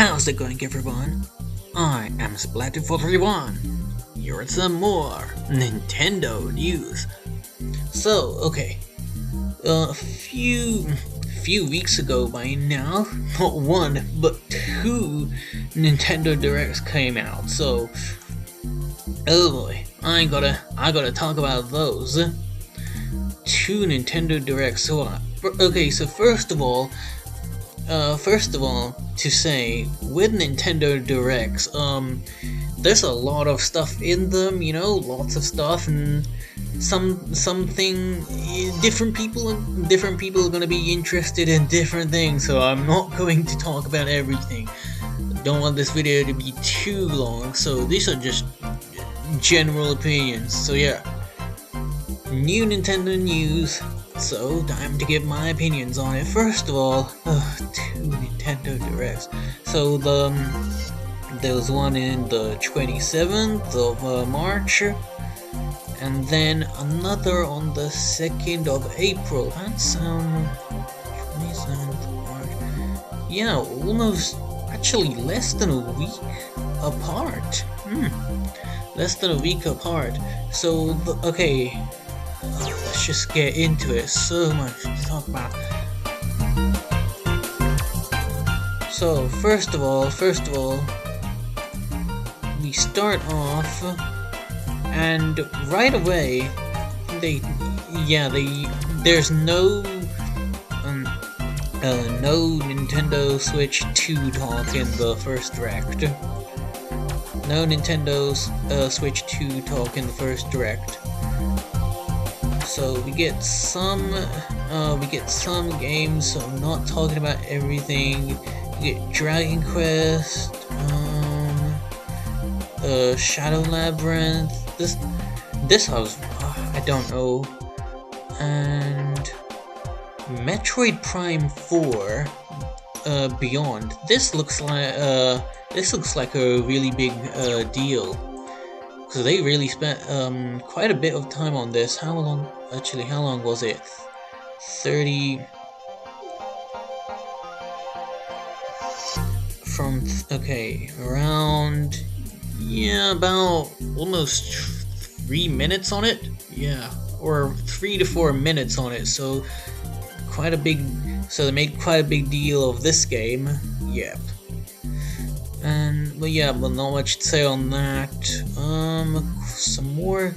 How's it going, everyone? I am Splatty431. Here are some more Nintendo news. So, okay, a few weeks ago by now, not one, but two Nintendo Directs came out. So, oh boy, I gotta talk about those. Two Nintendo Directs. So, okay, so first of all, to say, with Nintendo Directs, there's a lot of stuff in them, you know, lots of stuff, and something different people are gonna be interested in different things, so I'm not going to talk about everything. I don't want this video to be too long, so these are just general opinions. So yeah, new Nintendo news. So, time to give my opinions on it. First of all, two Nintendo Directs. So, there was one in the 27th of March, and then another on the 2nd of April. That's, 27th of March. Yeah, almost, actually, less than a week apart. Less than a week apart. So, okay. Let's just get into it. So much to talk about. So first of all, we start off, and right away, there's no Nintendo Switch 2 talk in the first Direct. No Nintendo Switch 2 talk in the first Direct. So we get some games, so I'm not talking about everything. We get Dragon Quest, Shadow Labyrinth, this house, I don't know, and Metroid Prime 4, Beyond. This looks like a really big deal. So they really spent quite a bit of time on this. How long was it? 30 from around, yeah, about almost 3 minutes on it. Yeah, or 3 to 4 minutes on it. So they made quite a big deal of this game. Yep. But not much to say on that. Some more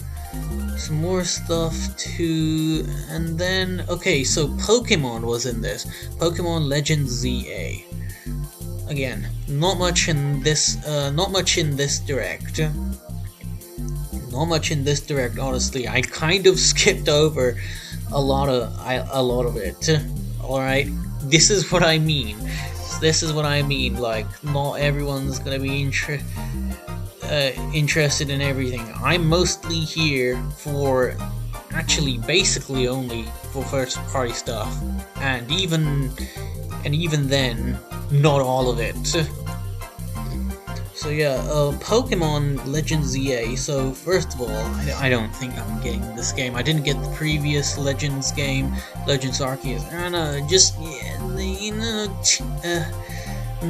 stuff too, and then so Pokémon was in this. Pokémon Legends ZA. Again, not much in this Direct. Not much in this Direct, honestly. I kind of skipped over a lot of it. All right, this is what I mean. Like, not everyone's gonna be interested in everything. I'm mostly here for, actually, basically only for first-party stuff, and even then, not all of it. So yeah, Pokemon Legends ZA. So first of all, I don't think I'm getting this game. I didn't get the previous Legends game, Legends Arceus, and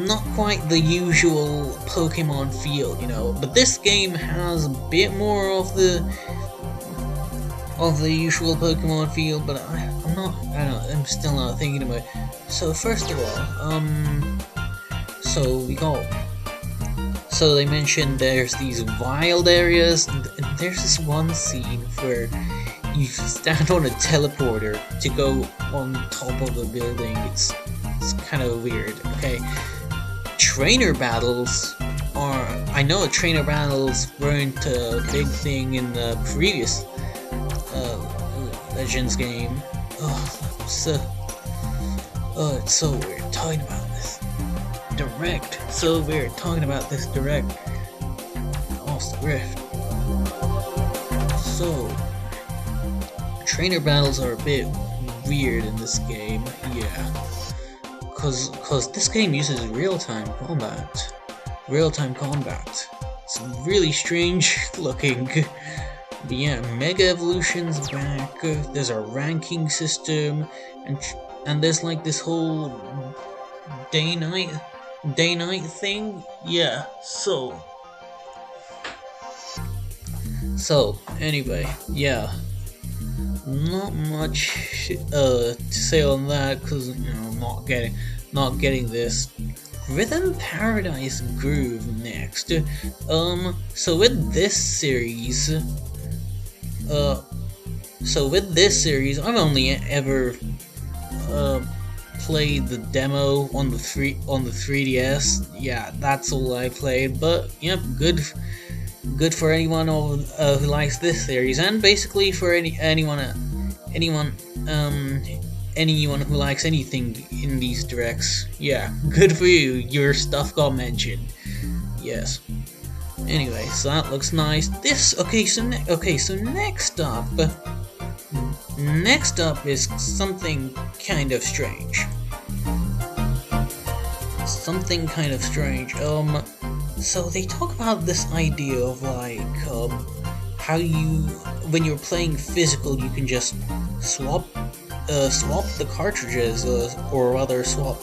not quite the usual Pokemon feel, you know. But this game has a bit more of the usual Pokemon feel. But I'm still not thinking about it. So first of all, so they mentioned there's these wild areas, and there's this one scene where you stand on a teleporter to go on top of a building. It's kind of weird. Okay, trainer battles are. I know trainer battles weren't a big thing in the previous Legends game. It's so weird talking about this Direct. So weird talking about this Direct. Off the Rift. So, trainer battles are a bit weird in this game. Yeah. Cause this game uses real-time combat. It's really strange looking. But yeah, Mega Evolution's back. There's a ranking system, and there's like this whole day-night day-night thing. Yeah, so anyway, yeah, not much to say on that, because not getting this. Rhythm Paradise Groove next. So with this series, I've only ever played the demo on the 3DS. Yeah, that's all I played. But yep, good for anyone who likes this series, and basically for anyone who likes anything in these directs. Yeah, good for you. Your stuff got mentioned. Yes. Anyway, so that looks nice. So next up is something kind of strange. So they talk about this idea of like how when you're playing physical, you can just swap the cartridges, or rather swap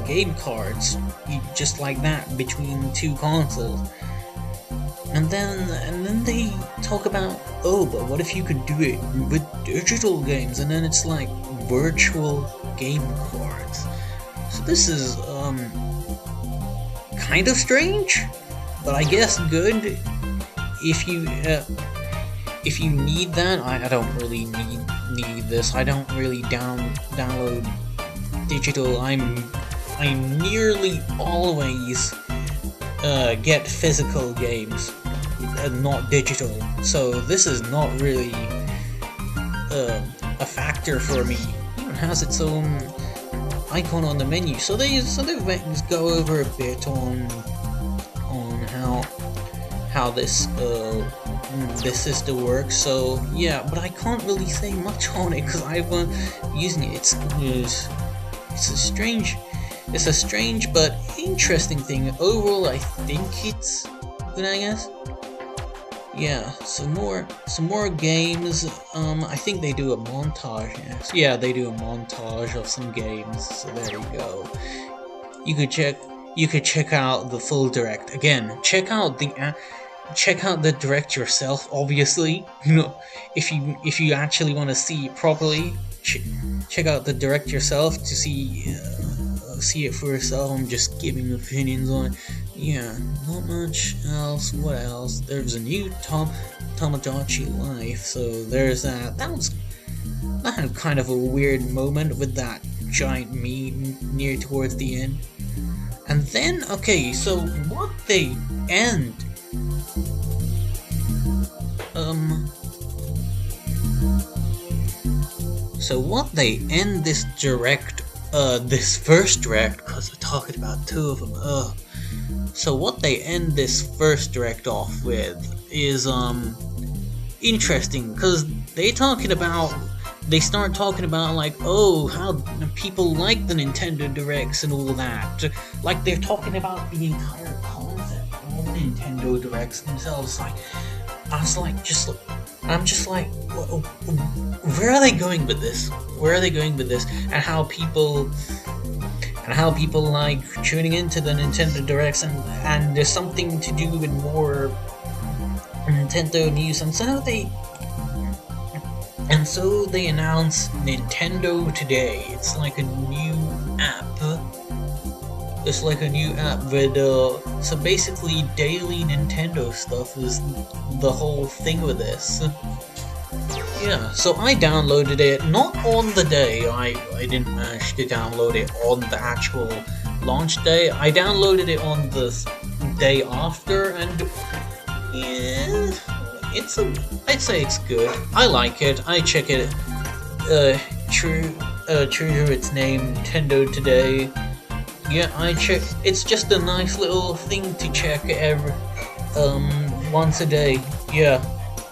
game cards, just like that, between two consoles. And then they talk about, oh, but what if you could do it with digital games? And then it's like virtual game cards. So this is kind of strange, but I guess good. If you need that, I don't really need this. I don't really download digital. I nearly always get physical games and not digital. So this is not really a factor for me. It even has its own icon on the menu. So they go over a bit on how this system works. So yeah, but I can't really say much on it because I've using it. It's a strange but interesting thing. Overall, I think it's good, I guess. Yeah, some more games. I think they do a montage. Yes. Yeah, they do a montage of some games. So there you go. You could check out the full direct. Again, check out the direct yourself. Obviously, if you actually want to see it properly, check out the direct yourself to see it for yourself. I'm just giving opinions on it. Yeah, not much else. What else? There's a new Tamagotchi Life, so there's that. That had kind of a weird moment with that giant meme near towards the end. And then, okay, so what they end. So what they end this direct, this first direct, because we're talking about two of them. So what they end this first direct off with is interesting, because they start talking about like, oh, how people like the Nintendo Directs and all that. Like they're talking about the entire concept of Nintendo Directs themselves. Like, I'm just like, where are they going with this? And how people like tuning into the Nintendo Directs, and there's something to do with more Nintendo news, and so they announce Nintendo Today. It's like a new app. With so basically daily Nintendo stuff is the whole thing with this. Yeah, so I downloaded it, not on the day. I didn't manage to download it on the actual launch day. I downloaded it on the day after, and yeah, I'd say it's good. I like it. I check it. True to its name, Nintendo Today. Yeah, I check. It's just a nice little thing to check once a day. Yeah,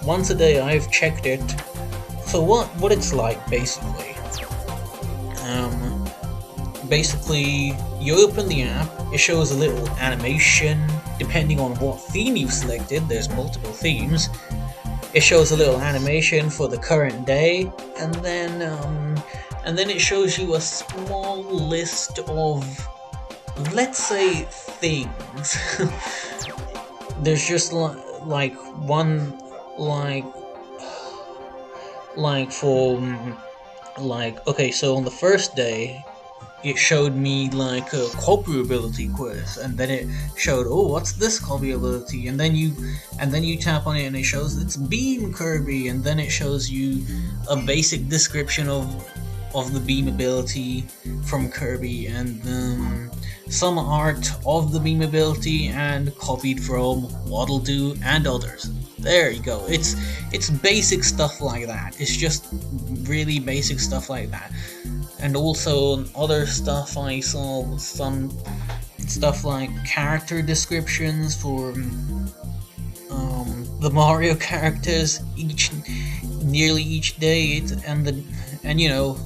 once a day I've checked it. So what it's like basically. Basically you open the app, it shows a little animation depending on what theme you've selected. There's multiple themes. It shows a little animation for the current day, and then it shows you a small list of let's say things. There's just like one, like for like, okay, so on the first day it showed me like a copy ability quiz, and then it showed, oh, what's this copy ability, and then you tap on it and it shows it's Beam Kirby, and then it shows you a basic description of the beam ability from Kirby, and some art of the beam ability and copied from Waddle Doo and others. There you go. It's basic stuff like that. It's just really basic stuff like that. And also other stuff, I saw some stuff like character descriptions for the Mario characters nearly each day, and you know,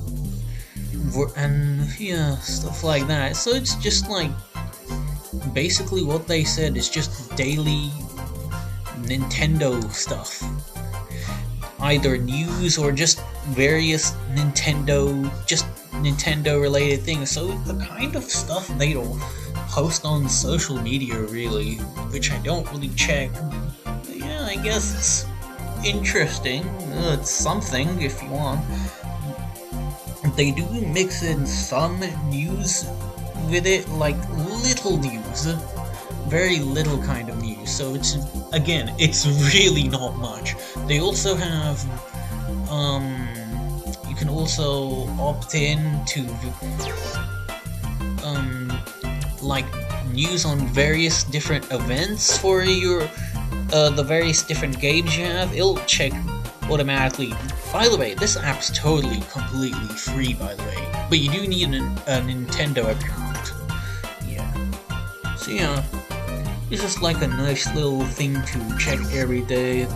and yeah, stuff like that. So it's just like basically what they said is just daily Nintendo stuff, either news or just various Nintendo related things. So the kind of stuff they don't post on social media, really, which I don't really check. But yeah, I guess it's interesting. It's something if you want. They do mix in some news with it, like little news, very little kind of news. So it's really not much. They also have you can also opt in to like news on various different events for your the various different games you have. It'll check automatically. By the way, this app's totally completely free, by the way, but you do need a Nintendo account. Yeah. So yeah, it's just like a nice little thing to check every day.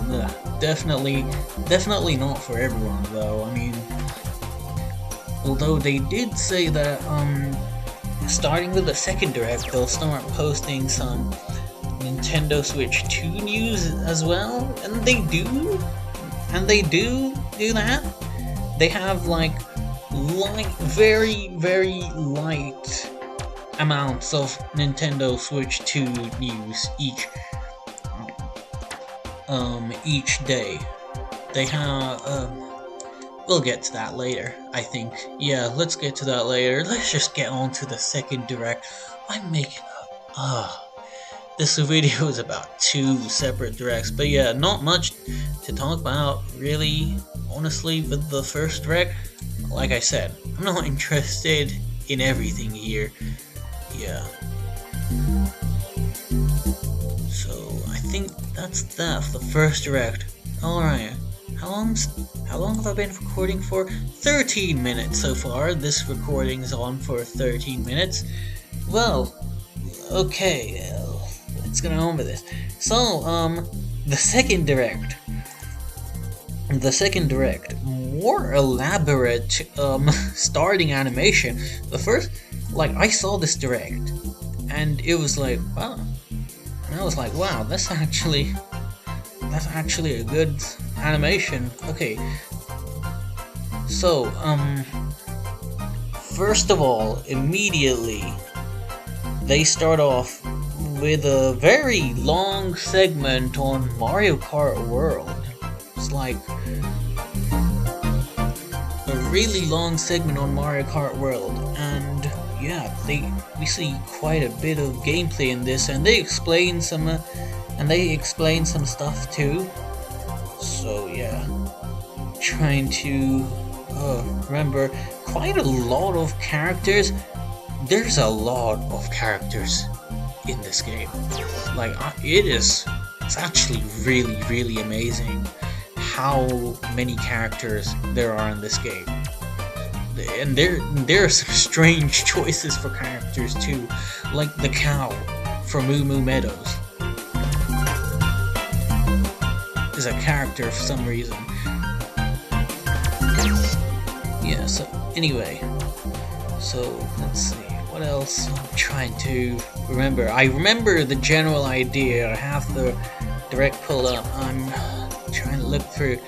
Definitely not for everyone though. I mean, although they did say that starting with the second direct, they'll start posting some Nintendo Switch 2 news as well, and they do that. They have like very light amounts of Nintendo Switch 2 news each day. They have we'll get to that later, I think. Yeah, let's get to that later. Let's just get on to the second direct. I'm making up. This video is about 2 separate directs, but yeah, not much to talk about, really, honestly, with the first direct. Like I said, I'm not interested in everything here. Yeah. So, I think that's that for the first direct. Alright, how long have I been recording for? 13 minutes so far. This recording is on for 13 minutes. Well, okay, let's get on with this. So, the second direct, more elaborate, starting animation. The first, like, I saw this direct, and it was like, wow, and I was like, wow, that's actually a good animation. Okay, so, first of all, immediately, they start off with a very long segment on Mario Kart World. It's like a really long segment on Mario Kart World, and yeah, we see quite a bit of gameplay in this, and they explain some stuff too. So yeah, trying to remember quite a lot of characters. There's a lot of characters in this game. Like, it's actually really amazing how many characters there are in this game. And there are some strange choices for characters too, like the cow from Moo Moo Meadows is a character for some reason. Yeah, so anyway, so let's see. What else I'm trying to remember? I remember the general idea. I have the direct pulled up. I'm trying to look through.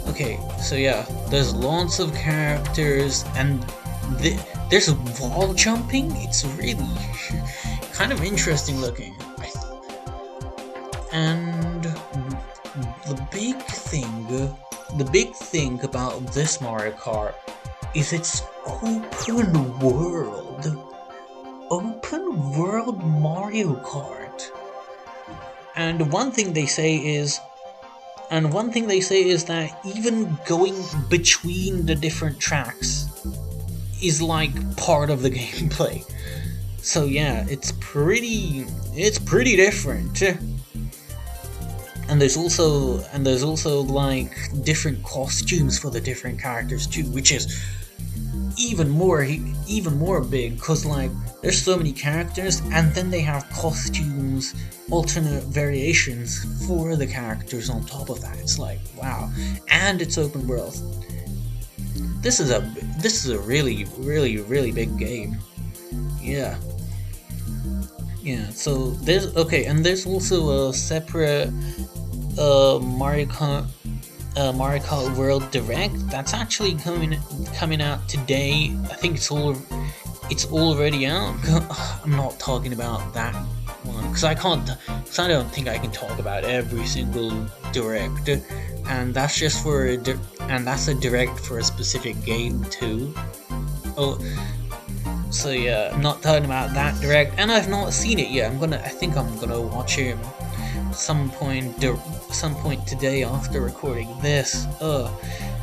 Okay, so yeah, there's lots of characters, and There's wall jumping. It's really kind of interesting looking. And the big thing about this Mario Kart is its open world Mario Kart. And one thing they say is that even going between the different tracks is like part of the gameplay. So yeah, it's pretty different. And there's also like different costumes for the different characters too, which is even more big, cause like there's so many characters, and then they have costumes, alternate variations for the characters on top of that. It's like, wow. And it's open world. This is a really big game. Yeah, so there's also a separate Mario Kart World Direct that's actually coming out today. I think it's already out. I'm not talking about that one because I don't think I can talk about every single direct, and that's just that's a direct for a specific game too. Oh, so yeah, I'm not talking about that direct, and I've not seen it yet. I think I'm gonna watch it some point today after recording this.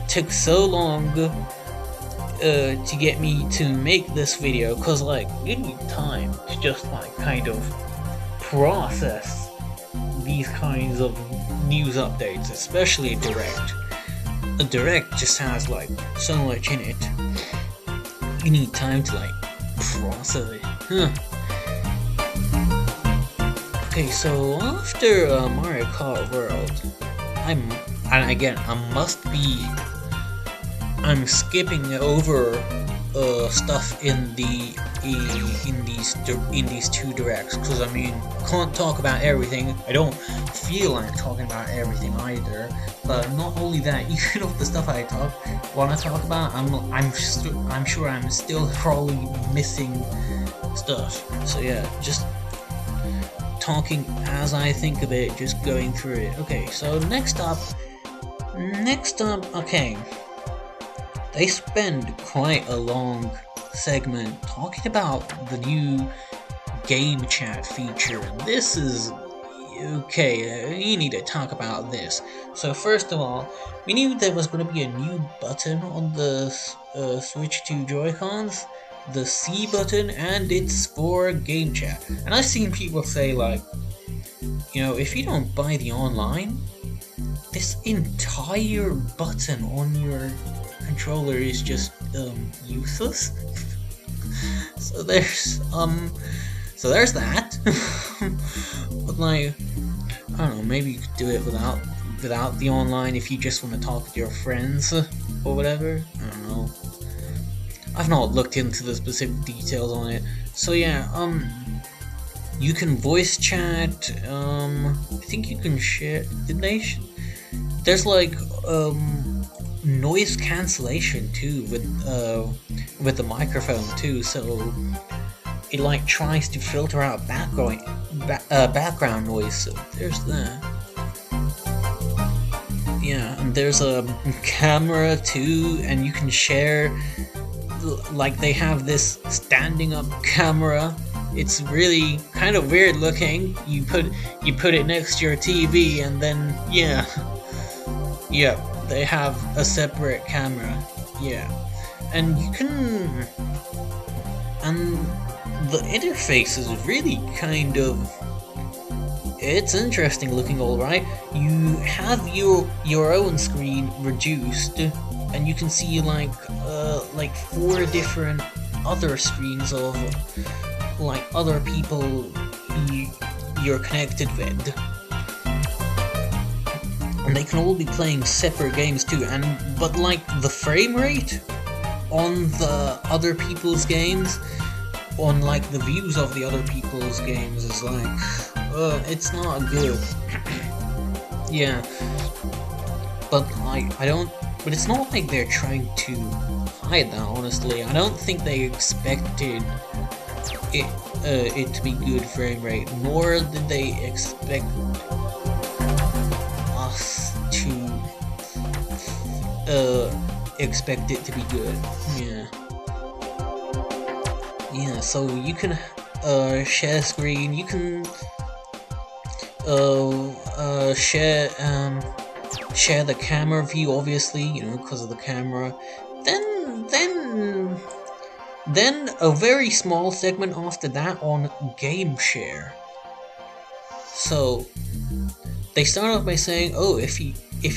Took so long to get me to make this video, cause like you need time to just like kind of process these kinds of news updates, especially a direct. A direct just has like so much in it. You need time to like process it. Okay, so after Mario Kart World, I'm skipping over stuff in these two directs, because I mean, can't talk about everything. I don't feel like talking about everything either. But not only that, even of the stuff I want to talk about, I'm sure I'm still probably missing stuff. So yeah, just talking as I think of it, just going through it. Okay, so next up, okay, they spend quite a long segment talking about the new game chat feature. This is okay, you need to talk about this. So first of all, we knew there was going to be a new button on the Switch 2 Joy-Cons, the C button, and it's for game chat. And I've seen people say like, you know, if you don't buy the online, this entire button on your controller is just useless. So there's that. But like, I don't know, maybe you could do it without the online if you just want to talk with your friends or whatever. I don't know. I've not looked into the specific details on it. So yeah, you can voice chat. I think you can share. There's like noise cancellation too with the microphone too. So it like tries to filter out background noise. So there's that. Yeah, and there's a camera too, and you can share. Like they have this standing up camera. It's really kind of weird looking. You put it next to your TV, and then yeah, they have a separate camera. Yeah, and you can, and the interface is really kind of, it's interesting looking, alright. You have your own screen reduced, and you can see like 4 different other screens of like other people you're connected with, and they can all be playing separate games too. But like the frame rate on the other people's games, on like the views of the other people's games, is like it's not good. Yeah, but like I don't but it's not like they're trying to hide that, honestly. I don't think they expected it to be good frame rate, nor did they expect us to expect it to be good. Yeah, so you can share screen, you can share the camera view, obviously, you know, because of the camera. Then a very small segment after that on game share. So they start off by saying, oh, if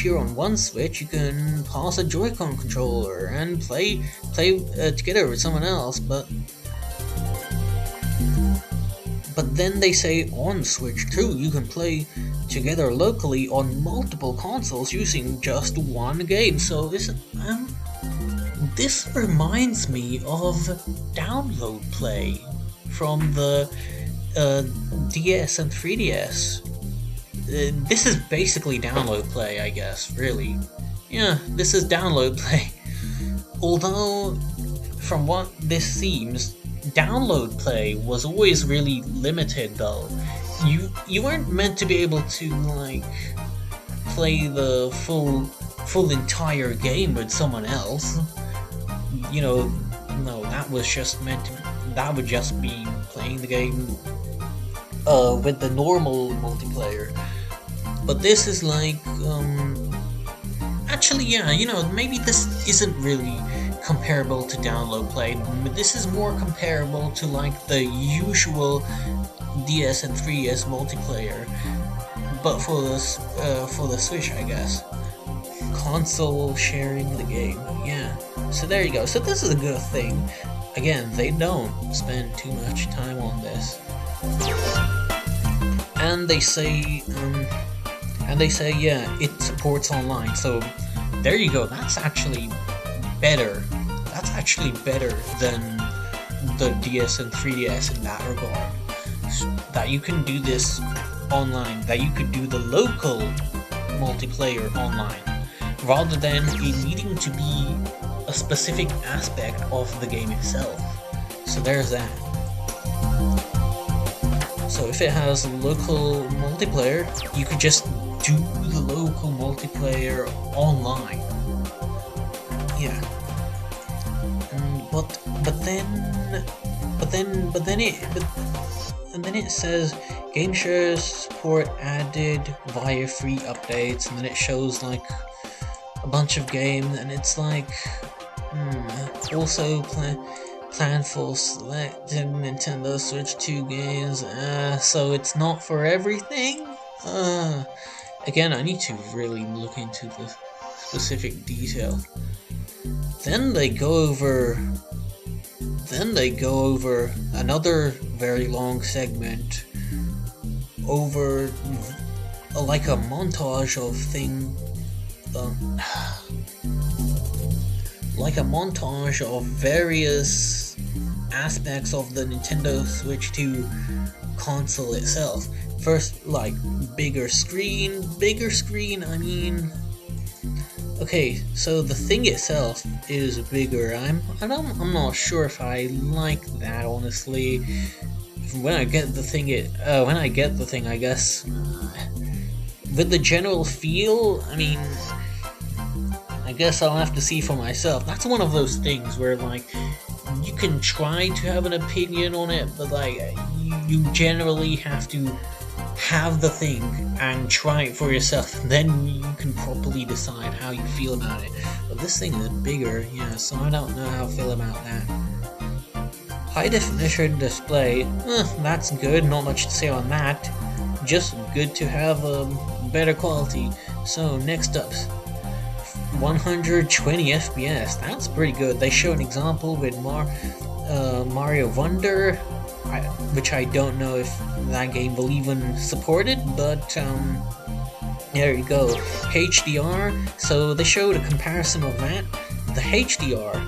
you're on one Switch, you can pass a Joy-Con controller and play together with someone else, but then they say on Switch too, you can play together locally on multiple consoles using just one game. So this reminds me of download play from the DS and 3DS. This is basically download play, I guess, really. Yeah, this is download play. Although, from what this seems, download play was always really limited, though. You weren't meant to be able to, like, play the full entire game with someone else. You know, no, that would just be playing the game with the normal multiplayer. But this is like, actually, yeah, you know, maybe this isn't really comparable to download play. This is more comparable to like the usual DS and 3DS multiplayer, but for the Switch, I guess. Console sharing the game, yeah. So there you go. So this is a good thing. Again, they don't spend too much time on this, and they say, yeah, it supports online. So there you go. That's actually better. That's actually better than the DS and 3DS in that regard. That you can do this online. That you could do the local multiplayer online, rather than it needing to be a specific aspect of the game itself. So there's that. So if it has local multiplayer, you could just do the local multiplayer online. Yeah. But then it says game share support added via free updates, and then it shows like a bunch of games, and it's like, also plan for selected Nintendo Switch 2 games, so it's not for everything? Again, I need to really look into the specific detail. Then they go over another very long segment over like a montage of various aspects of the Nintendo Switch 2 console itself. First, like, bigger screen, I mean, okay, so the thing itself is bigger. I'm not sure if I like that, honestly. When I get the thing, I guess, with the general feel, I mean, I guess I'll have to see for myself. That's one of those things where, like, you can try to have an opinion on it, but, like, you generally have to have the thing and try it for yourself, and then you can properly decide how you feel about it. But this thing is bigger, yeah, so I don't know how I feel about that. High definition display, that's good, not much to say on that. Just good to have better quality. So next up, 120 FPS, that's pretty good. They show an example with Mario Wonder, which I don't know if that game will even support it, but there you go. HDR, so they showed a comparison of that. The HDR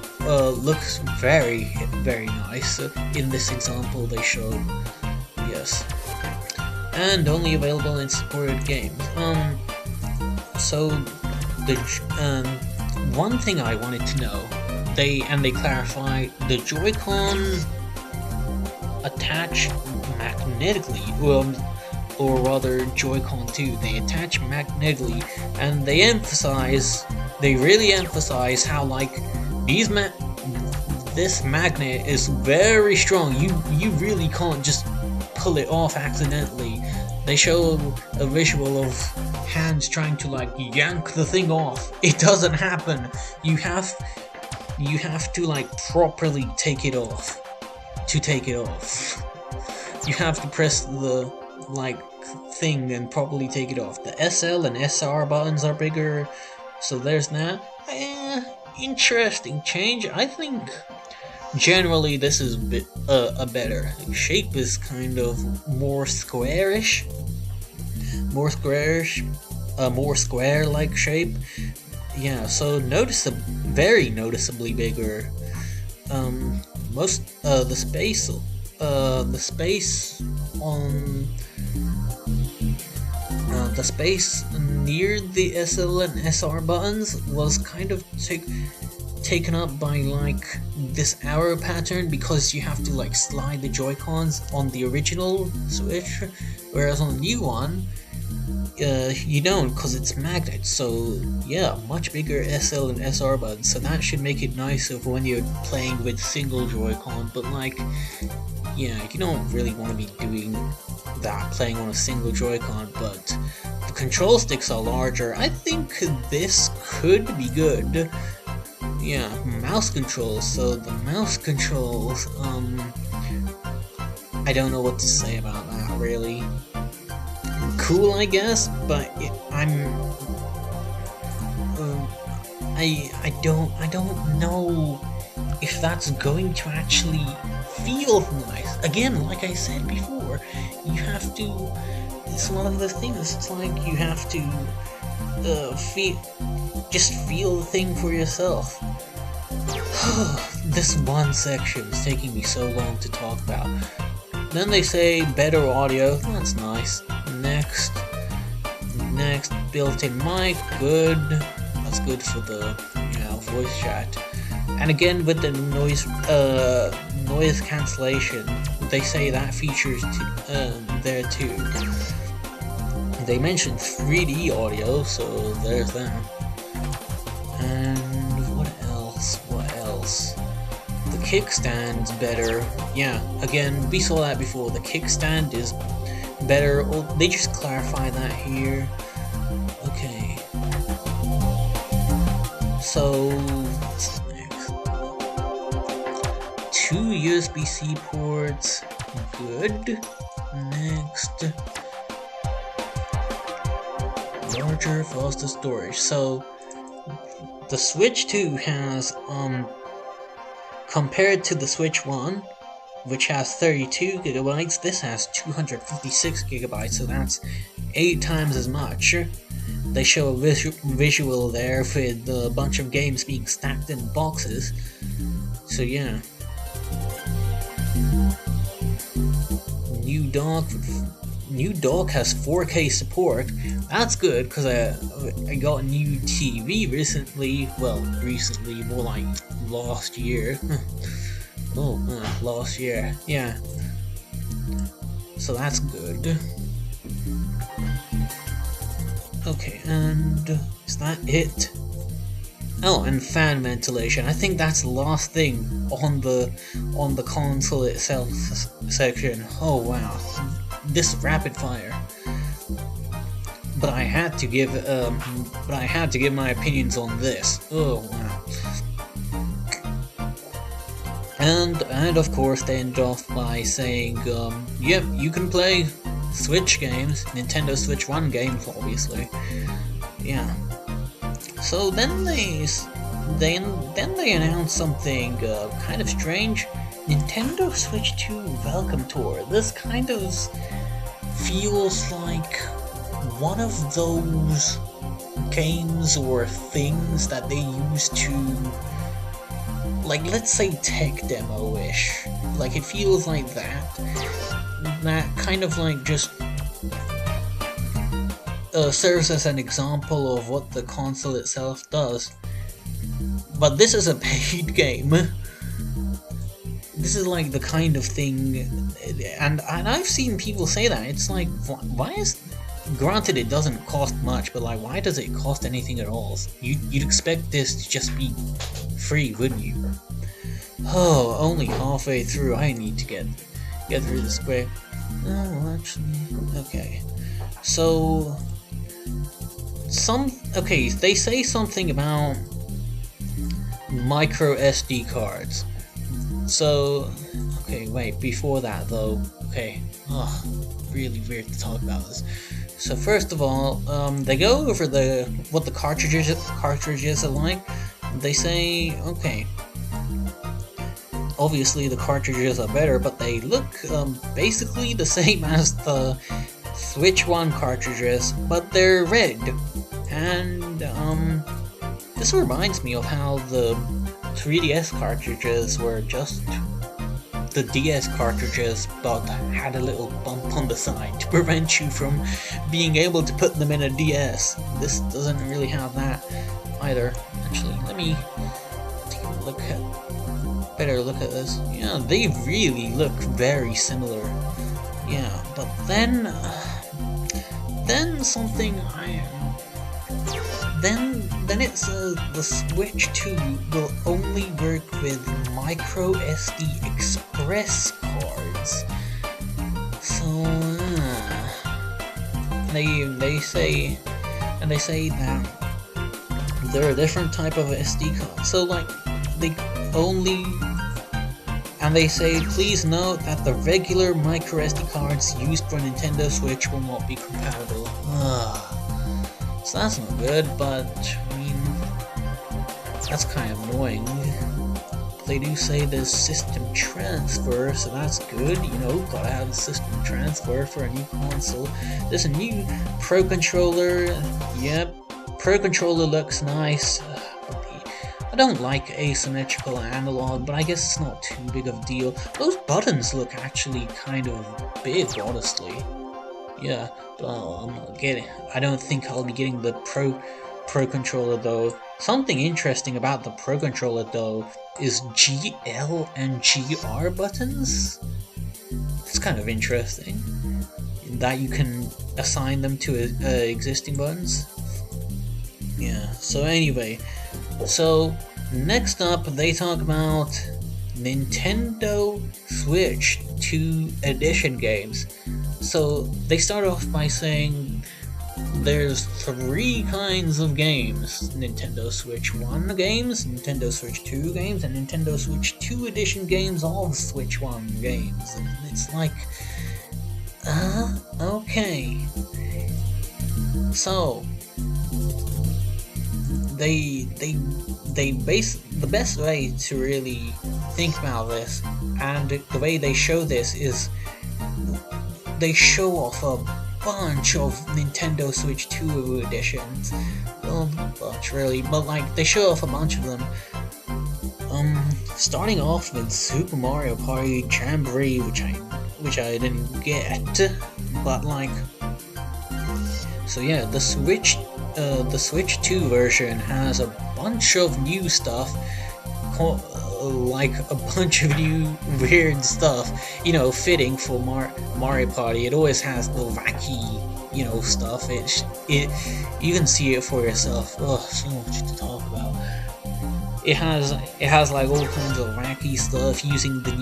looks very, very nice in this example they showed, yes. And only available in supported games. So one thing I wanted to know, they clarify the Joy-Con attach magnetically, or rather Joy-Con 2, they attach magnetically, and they really emphasize how like this magnet is very strong. You really can't just pull it off accidentally. They show a visual of hands trying to like yank the thing off. It doesn't happen. You have to like properly take it off. To take it off, you have to press the like thing and properly take it off. The SL and SR buttons are bigger, so there's that. Interesting change. I think generally this is a better shape. Is kind of more squarish, more square-like shape. Yeah, so very noticeably bigger. The space near the SL and SR buttons was kind of taken up by like this arrow pattern, because you have to like slide the Joy-Cons on the original Switch, whereas on the new one you don't, because it's magnet. So yeah, much bigger SL and SR buttons, so that should make it nicer for when you're playing with single Joy-Con. But like, yeah, you don't really want to be doing that playing on a single Joy-Con. But the control sticks are larger. I think this could be good. Yeah, mouse controls. So the mouse controls, I don't know what to say about that really. Cool, I guess, but I don't know if that's going to actually feel nice. Again, like I said before, you have to. It's one of the things. It's like you have to feel the thing for yourself. This one section is taking me so long to talk about. Then they say better audio. That's nice. Next, built-in mic, good. That's good for the voice chat. And again with the noise cancellation, they say that features there too. They mentioned 3D audio, so there's that. And what else? The kickstand's better. Yeah, again, we saw that before. The kickstand is better. Oh, they just clarify that here. Okay. So, what's next? 2 USB-C ports. Good. Next. Larger, faster storage. So, the Switch 2 has, compared to the Switch 1, which has 32 gigabytes, this has 256 gigabytes, so that's 8 times as much. They show a visual there with a bunch of games being stacked in boxes. So yeah. New dock has 4K support. That's good, because I got a new TV recently. Well, recently, more like last year. Last year. Yeah. So that's good. Okay, and is that it? Oh, and fan ventilation. I think that's the last thing on the console itself section. Oh wow, this rapid fire. But I had to give my opinions on this. Oh wow. And of course they end off by saying, yep, you can play Switch games, Nintendo Switch 1 games, obviously. Yeah. So then they announced something kind of strange. Nintendo Switch 2 Welcome Tour. This kind of feels like one of those games or things that they used to, like, let's say tech demo-ish. Like, it feels like that. That kind of like just serves as an example of what the console itself does. but this is a paid game. This is like the kind of thing, and I've seen people say that. It's like, why is... Granted, it doesn't cost much, but like, why does it cost anything at all? You'd expect this to just be free, wouldn't you? Oh, only halfway through. I need to get through this quick. Oh, actually, okay. So, they say something about micro SD cards. So, okay, wait, before that though, okay, really weird to talk about this. So first of all, they go over what the cartridges are like. They say, okay, obviously the cartridges are better, but they look basically the same as the Switch 1 cartridges, but they're red. And this reminds me of how the 3DS cartridges were just the DS cartridges, but had a little bump on the side to prevent you from being able to put them in a DS. This doesn't really have that either. Actually, let me take a better look at this. Yeah, they really look very similar. Yeah, but then something Then it says the Switch 2 will only work with micro SD express cards. So they say that there are different type of SD cards. So like they say, please note that the regular micro SD cards used for Nintendo Switch will not be compatible. So that's not good, but I mean, that's kind of annoying. They do say there's system transfer, so that's good. You know, gotta have a system transfer for a new console. There's a new Pro Controller. Yep, Pro Controller looks nice. I don't like asymmetrical analog, but I guess it's not too big of a deal. Those buttons look actually kind of big, honestly. Yeah, but I'm not getting. I don't think I'll be getting the Pro Controller though. Something interesting about the Pro Controller though is GL and GR buttons. It's kind of interesting that you can assign them to existing buttons. Yeah. So anyway, so next up they talk about Nintendo Switch 2 Edition games. So they start off by saying there's 3 kinds of games: Nintendo Switch 1 games, Nintendo Switch 2 games, and Nintendo Switch 2 Edition games of Switch 1 games. And it's like, okay. So the best way to really think about this, and the way they show this, is they show off a bunch of Nintendo Switch 2 editions. Well, not much really, but like they show off a bunch of them. Starting off with Super Mario Party Jamboree, which I didn't get, but like, so yeah, the Switch 2 version has a bunch of new stuff, like a bunch of new weird stuff, you know, fitting for Mario Party. It always has the wacky, you know, stuff. It you can see it for yourself. Oh, so much to talk about. It has like all kinds of wacky stuff using the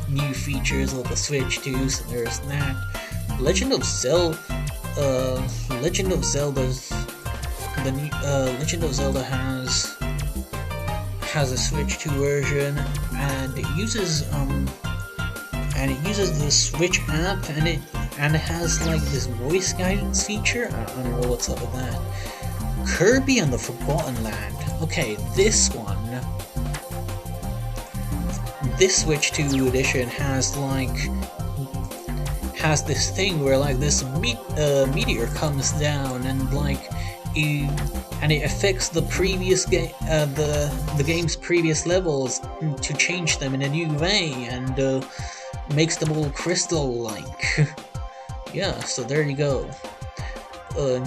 new features of the Switch 2. So there's that. Legend of Zelda has a Switch 2 version, and it uses the Switch app, and it has like this voice guidance feature. I don't know what's up with that. Kirby and the Forgotten Land. Okay, this Switch 2 edition has this thing where like this meteor comes down and like it affects the previous game, the game's previous levels to change them in a new way, and makes them all crystal-like. Yeah, so there you go.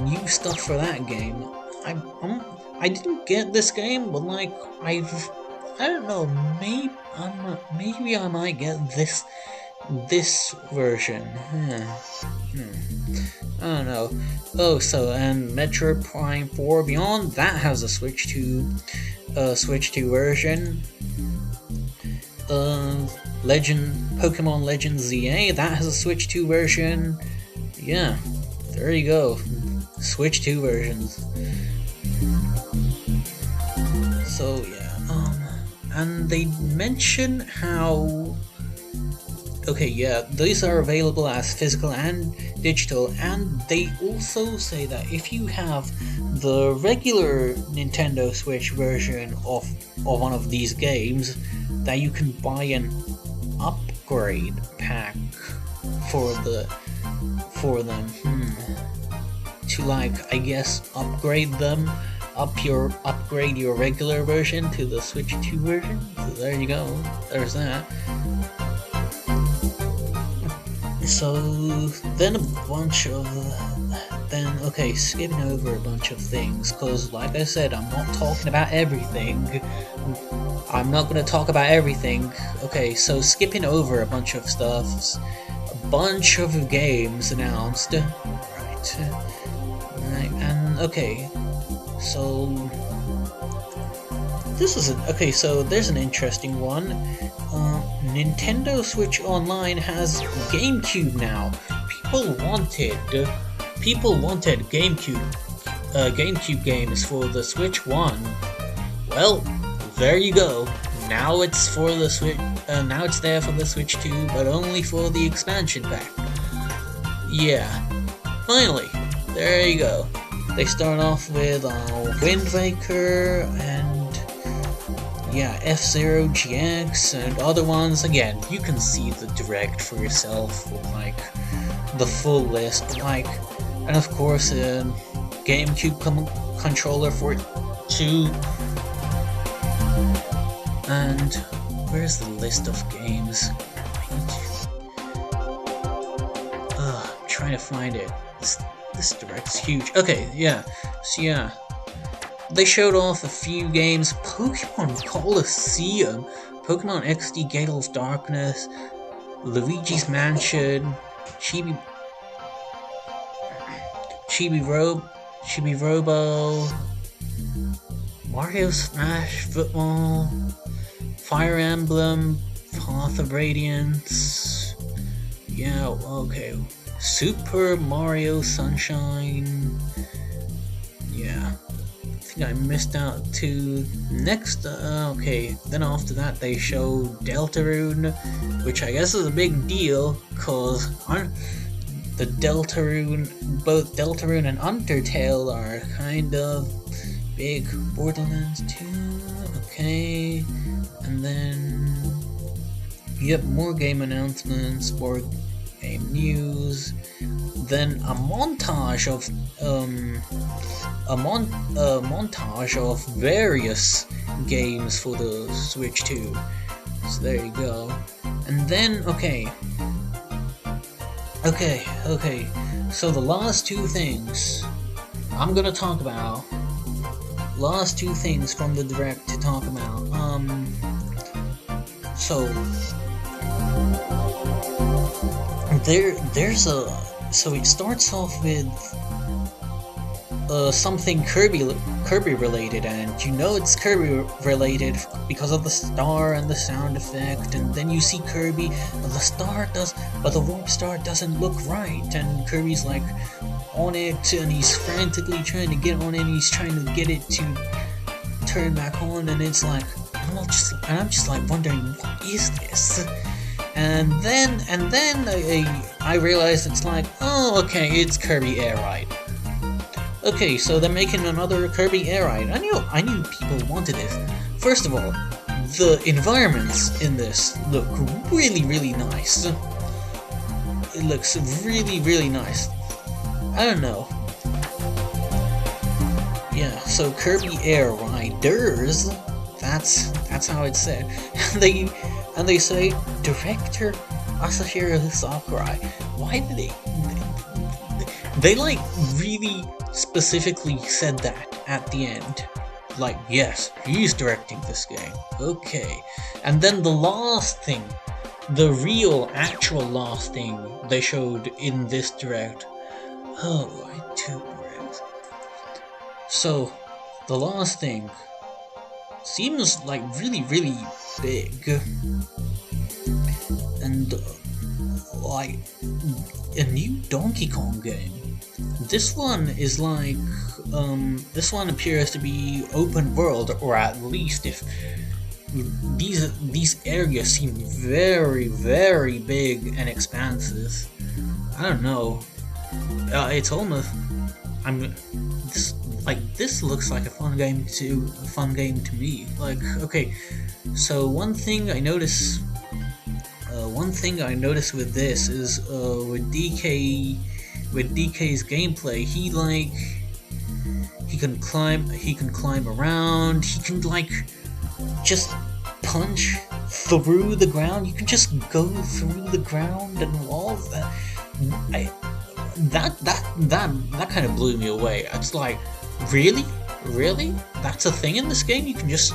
New stuff for that game. I didn't get this game, but like I don't know, maybe I might get this version. I don't know. Oh, so and Metroid Prime 4 Beyond, that has a Switch 2 version. Pokemon Legend ZA, that has a Switch 2 version. Yeah, there you go. Switch 2 versions. So yeah, and they mention how, okay, yeah, these are available as physical and digital, and they also say that if you have the regular Nintendo Switch version of one of these games, that you can buy an upgrade pack for them to, like, I guess upgrade your regular version to the Switch 2 version. So there you go, there's that. So then skipping over a bunch of things, because like I said, I'm not talking about everything. I'm not going to talk about everything. Okay, so skipping over a bunch of stuff. A bunch of games announced. Right, and okay, so so there's an interesting one. Nintendo Switch Online has GameCube now. People wanted GameCube games for the Switch 1. Well, there you go. Now it's for the Switch. Now it's there for the Switch 2, but only for the expansion pack. Yeah, finally, there you go. They start off with Wind Waker and yeah, F-Zero GX and other ones. Again, you can see the direct for yourself, like the full list, like, and of course a GameCube controller for it too. And where's the list of games? I'm trying to find it. This direct's huge. Okay, yeah. So yeah, they showed off a few games: Pokemon Coliseum, Pokemon XD Gate of Darkness, Luigi's Mansion, Chibi Robo, Mario Smash Football, Fire Emblem, Path of Radiance, yeah, okay, Super Mario Sunshine, yeah, I think I missed out to next, okay, then after that they show Deltarune, which I guess is a big deal, cause the both Deltarune and Undertale are kind of big. Borderlands 2, okay, and then, yep, more game announcements, more game news, then a montage of various games for the Switch 2. So there you go. And then okay. So the last two things I'm gonna talk about. Last two things from the direct to talk about. So it starts off with something Kirby related, and you know it's Kirby related because of the star and the sound effect, and then you see Kirby, but the warp star doesn't look right, and Kirby's like on it, and he's frantically trying to get on it, and he's trying to get it to turn back on, and it's like, I'm just like wondering, what is this? And then I realized it's like, oh, okay, it's Kirby Air Ride. Okay, so they're making another Kirby Air Ride. I knew people wanted it. First of all, the environments in this look really, really nice. It looks really, really nice. I don't know. Yeah, so Kirby Air Riders, that's how it's said. And they say director Asahiro Sakurai. Why did they like really specifically said that at the end. Like, yes, he's directing this game. Okay. And then the last thing, the real, actual last thing they showed in this direct. Oh, I do direct. So, the last thing seems like really, really big. And, like, a new Donkey Kong game. This one is like, this one appears to be open world, or at least if these areas seem very, very big and expansive. I don't know. It's almost, this looks like a fun game to me. Like, okay, so one thing I notice with this is with DK's gameplay, he can climb around, he can like just punch through the ground, you can just go through the ground and walls. That kind of blew me away. It's like, really? That's a thing in this game? You can just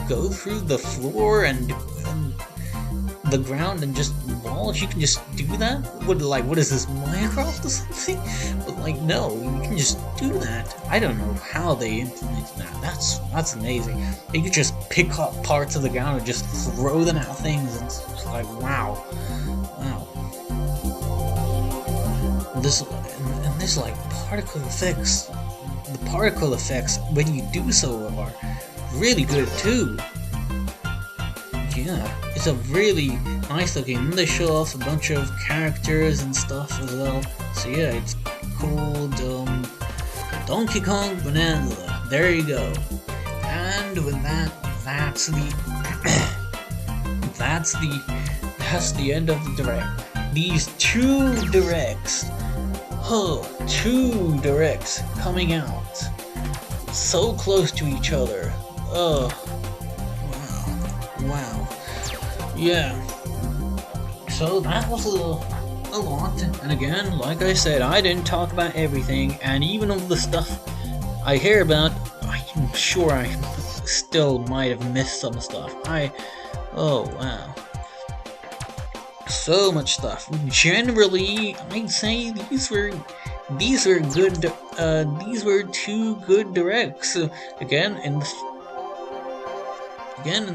go through the floor and the ground and just walls? You can just do that? What is this, Minecraft or something? But like, no, you can just do that. I don't know how they implemented that. That's amazing. You can just pick up parts of the ground and just throw them at things, and it's like, wow. This like particle effects. The particle effects when you do so are really good too. Yeah, it's a really nice looking, and they show off a bunch of characters and stuff as well. So yeah, it's called Donkey Kong Bonanza. There you go. And with that, that's the end of the direct. These two directs coming out so close to each other. Oh, wow. Yeah. So that was a lot. And again, like I said, I didn't talk about everything, and even of the stuff I hear about, I'm sure I still might have missed some stuff. Oh wow. So much stuff. Generally, I'd say these were good. These were two good directs. Again, in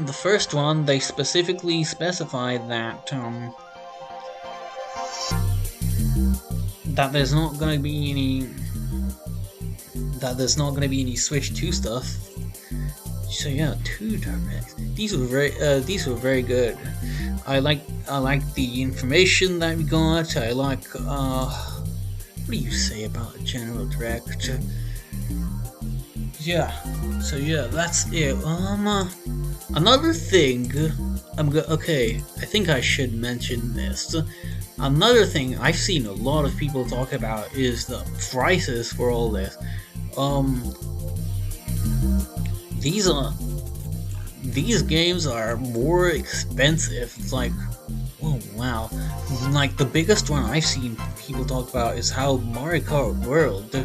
the first one, they specifically specified that there's not gonna be any Switch 2 stuff. So yeah, two directs. These were very good. I like the information that we got. I like what do you say about a general direct? Yeah. So yeah, that's it. Another thing. Okay. I think I should mention this. Another thing I've seen a lot of people talk about is the prices for all this. These games are more expensive. It's like, oh wow. Like, the biggest one I've seen people talk about is how Mario Kart World,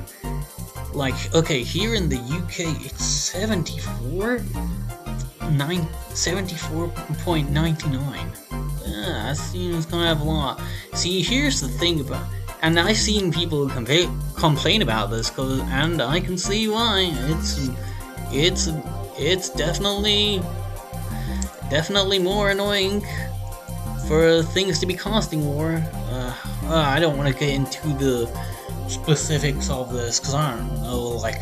like, okay, here in the UK it's 74.99. Yeah, that seems kind of a lot. See, here's the thing about, and I've seen people complain about this, and I can see why. It's definitely more annoying for things to be costing more. I don't want to get into the specifics of this, because I don't know, like,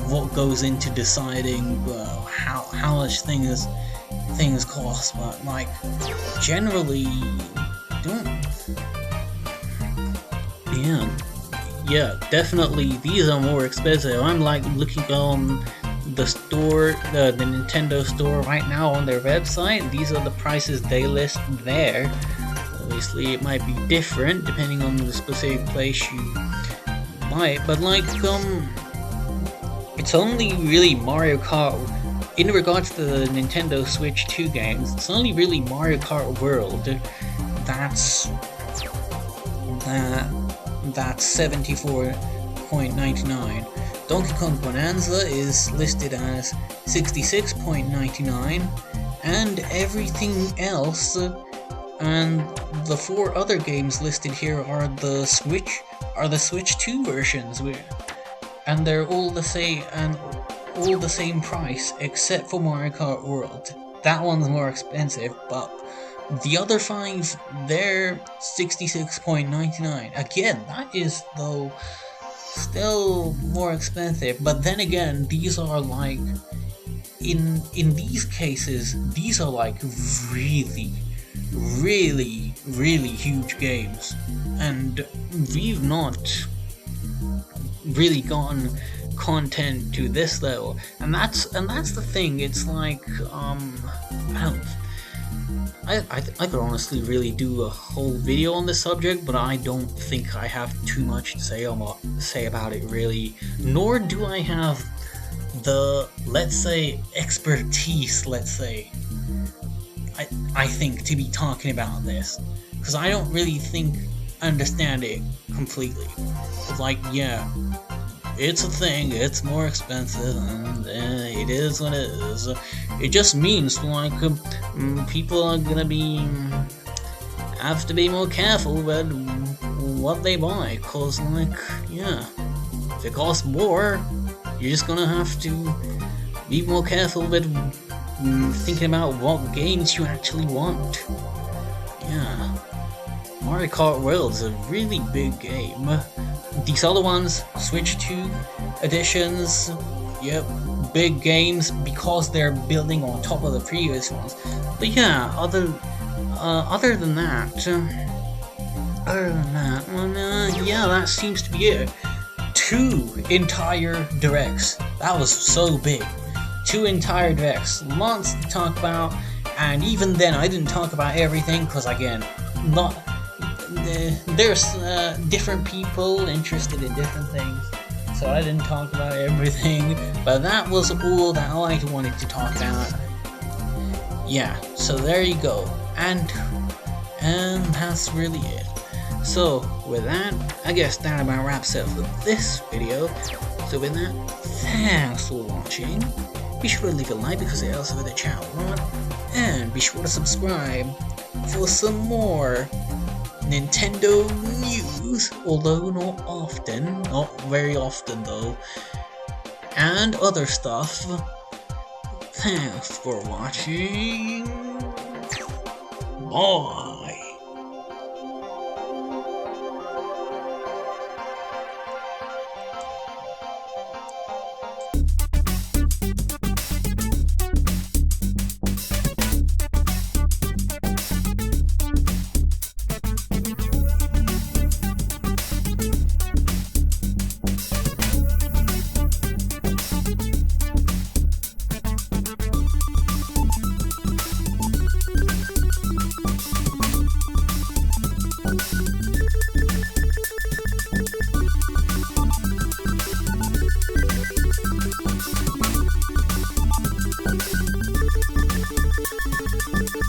what goes into deciding how much things cost, but like, generally, yeah, definitely these are more expensive. I'm like looking on the store, the Nintendo store right now on their website. These are the prices they list there. Obviously, it might be different depending on the specific place you buy it, but like, it's only really Mario Kart. In regards to the Nintendo Switch 2 games, it's only really Mario Kart World that's 74.99. Donkey Kong Bonanza is listed as 66.99, and everything else, and the 4 other games listed here are the Switch 2 versions, and they're all the same price except for Mario Kart World. That one's more expensive, but the other 5, they're 66.99. Again, that is though still more expensive, but then again, these are like in these cases, these are like really huge games, and we've not really gotten content to this level, and that's the thing. It's like I could honestly really do a whole video on this subject, but I don't think I have too much to say about it really, nor do I have the, let's say, expertise, I think, to be talking about this, because I don't really understand it completely. It's like, yeah, it's a thing, it's more expensive, and it is what it is. It just means, like, people are gonna have to be more careful with what they buy, cause, like, yeah, if it costs more, you're just gonna have to be more careful with thinking about what games you actually want. Yeah, Mario Kart World is a really big game. These other ones, Switch 2 editions, yep, big games because they're building on top of the previous ones. But yeah, other than that, yeah, that seems to be it. 2 entire directs. That was so big. 2 entire directs. Lots to talk about, and even then, I didn't talk about everything because, again, there's different people interested in different things, so I didn't talk about everything, but that was all that I wanted to talk about. Yeah, so there you go, and that's really it. So with that, I guess that about wraps it up for this video. So with that, thanks for watching. Be sure to leave a like because it helps with the channel a lot, and be sure to subscribe for some more Nintendo news, although not very often though, and other stuff. Thanks for watching. Bye.